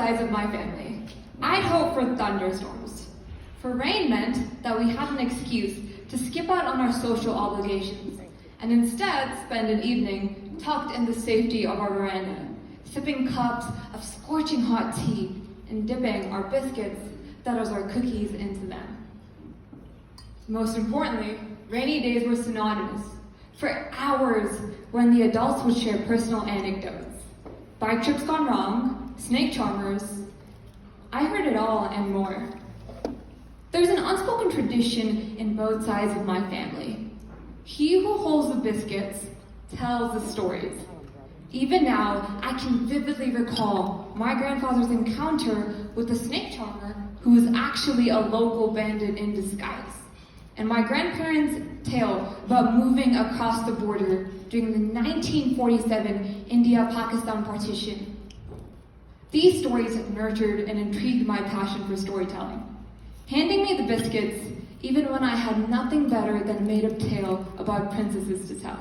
sides of my family, I'd hope for thunderstorms. For rain meant that we had an excuse to skip out on our social obligations and instead spend an evening tucked in the safety of our veranda, sipping cups of scorching hot tea and dipping our biscuits, that is our cookies, into them. Most importantly, rainy days were synonymous. For hours, when the adults would share personal anecdotes, bike trips gone wrong, snake charmers, I heard it all and more. There's an unspoken tradition in both sides of my family. He who holds the biscuits tells the stories. Even now, I can vividly recall my grandfather's encounter with a snake charmer who was actually a local bandit in disguise, and my grandparents' tale about moving across the border during the 1947 India-Pakistan partition. These stories nurtured and intrigued my passion for storytelling, handing me the biscuits even when I had nothing better than a made-up tale about princesses to tell.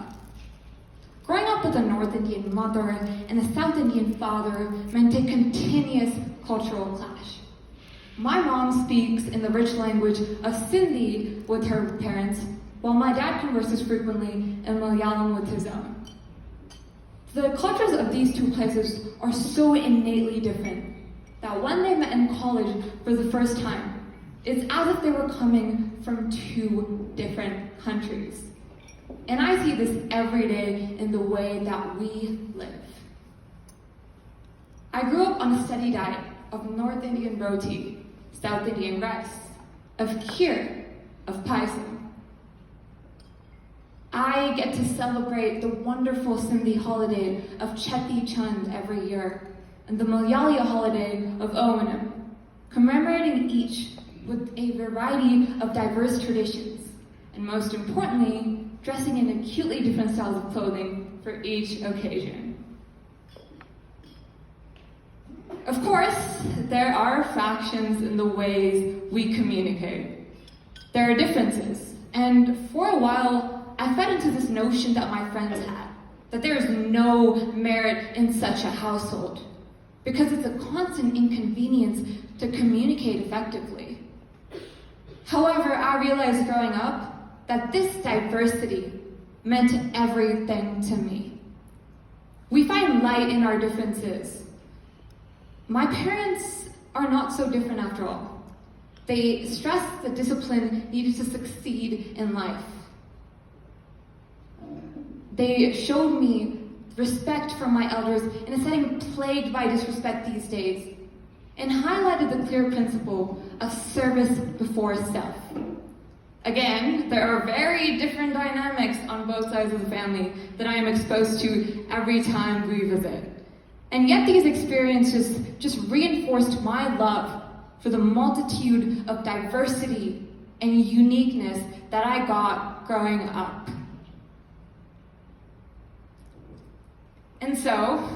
Growing up with a North Indian mother and a South Indian father meant a continuous cultural clash. My mom speaks in the rich language of Sindhi with her parents, while my dad converses frequently in Malayalam with his own. The cultures of these two places are so innately different that when they met in college for the first time, it's as if they were coming from two different countries. And I see this every day in the way that we live. I grew up on a steady diet of North Indian roti, South Indian rice, of kheer, of paisam. I get to celebrate the wonderful Sindhi holiday of Cheti Chand every year, and the Malayali holiday of Onam, commemorating each with a variety of diverse traditions, and most importantly, dressing in acutely different styles of clothing for each occasion. Of course, there are fractions in the ways we communicate. There are differences, and for a while, I fed into this notion that my friends had, that there is no merit in such a household, because it's a constant inconvenience to communicate effectively. However, I realized growing up that this diversity meant everything to me. We find light in our differences. My parents are not so different after all. They stressed the discipline needed to succeed in life. They showed me respect for my elders in a setting plagued by disrespect these days, and highlighted the clear principle of service before self. Again, there are very different dynamics on both sides of the family that I am exposed to every time we visit. And yet these experiences just reinforced my love for the multitude of diversity and uniqueness that I got growing up. And so,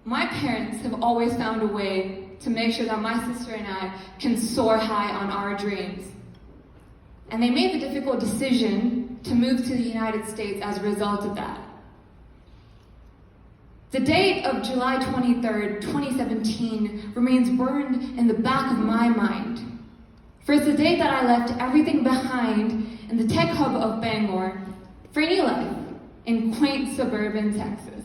my parents have always found a way to make sure that my sister and I can soar high on our dreams. And they made the difficult decision to move to the United States as a result of that. The date of July 23rd, 2017 remains burned in the back of my mind. For it's the day that I left everything behind in the tech hub of Bangor for a new life in quaint suburban Texas.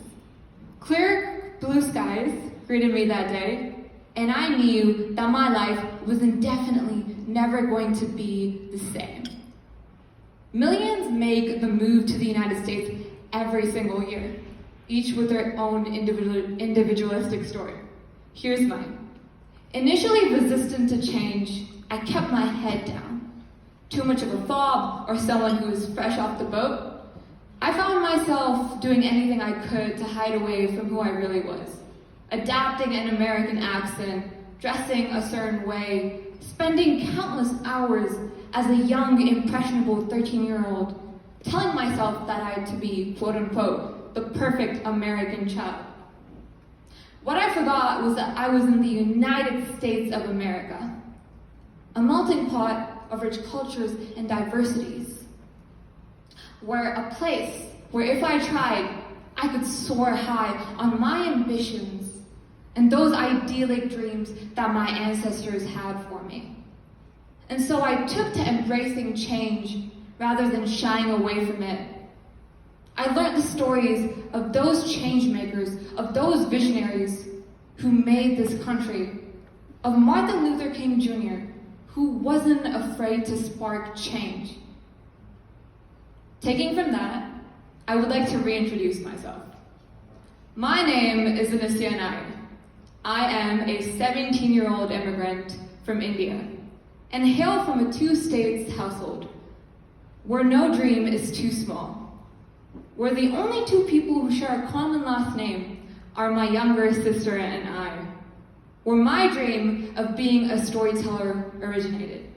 Clear blue skies greeted me that day, and I knew that my life was indefinitely never going to be the same. Millions make the move to the United States every single year, each with their own individualistic story. Here's mine. Initially resistant to change, I kept my head down. Too much of a fob or someone who was fresh off the boat, I found myself doing anything I could to hide away from who I really was. Adapting an American accent, dressing a certain way, spending countless hours as a young, impressionable 13-year-old, telling myself that I had to be, quote unquote, the perfect American child. What I forgot was that I was in the United States of America, a melting pot of rich cultures and diversities, where a place where if I tried, I could soar high on my ambitions and those idyllic dreams that my ancestors had for me. And so I took to embracing change rather than shying away from it. I learned the stories of those change makers, of those visionaries who made this country, of Martin Luther King Jr., who wasn't afraid to spark change. Taking from that, I would like to reintroduce myself. My name is Anisya. I am a 17-year-old immigrant from India and hail from a two-states household where no dream is too small, where the only two people who share a common last name are my younger sister and I, where my dream of being a storyteller originated.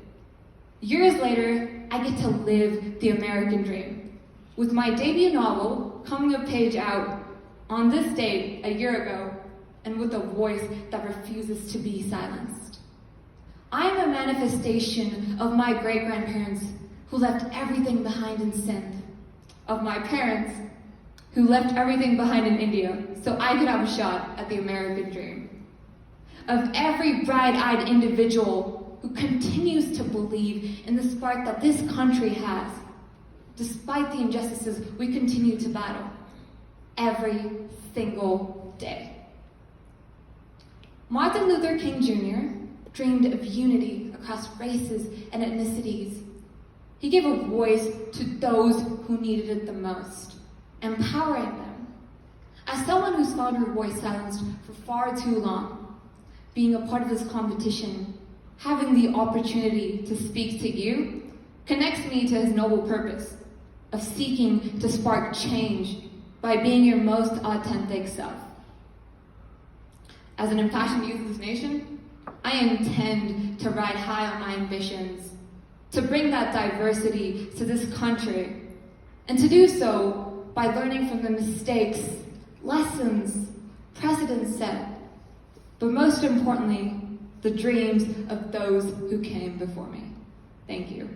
Years later, I get to live the American dream, with my debut novel, Coming of Page, out on this date a year ago, and with a voice that refuses to be silenced. I am a manifestation of my great-grandparents who left everything behind in Sindh, of my parents who left everything behind in India so I could have a shot at the American dream, of every bright-eyed individual who continues to believe in the spark that this country has, despite the injustices we continue to battle every single day. Martin Luther King Jr. dreamed of unity across races and ethnicities. He gave a voice to those who needed it the most, empowering them. As someone who's found her voice silenced for far too long, being a part of this competition, having the opportunity to speak to you, connects me to his noble purpose of seeking to spark change by being your most authentic self. As an impassioned youth of this nation, I intend to ride high on my ambitions, to bring that diversity to this country, and to do so by learning from the mistakes, lessons, precedents set, but most importantly, the dreams of those who came before me. Thank you.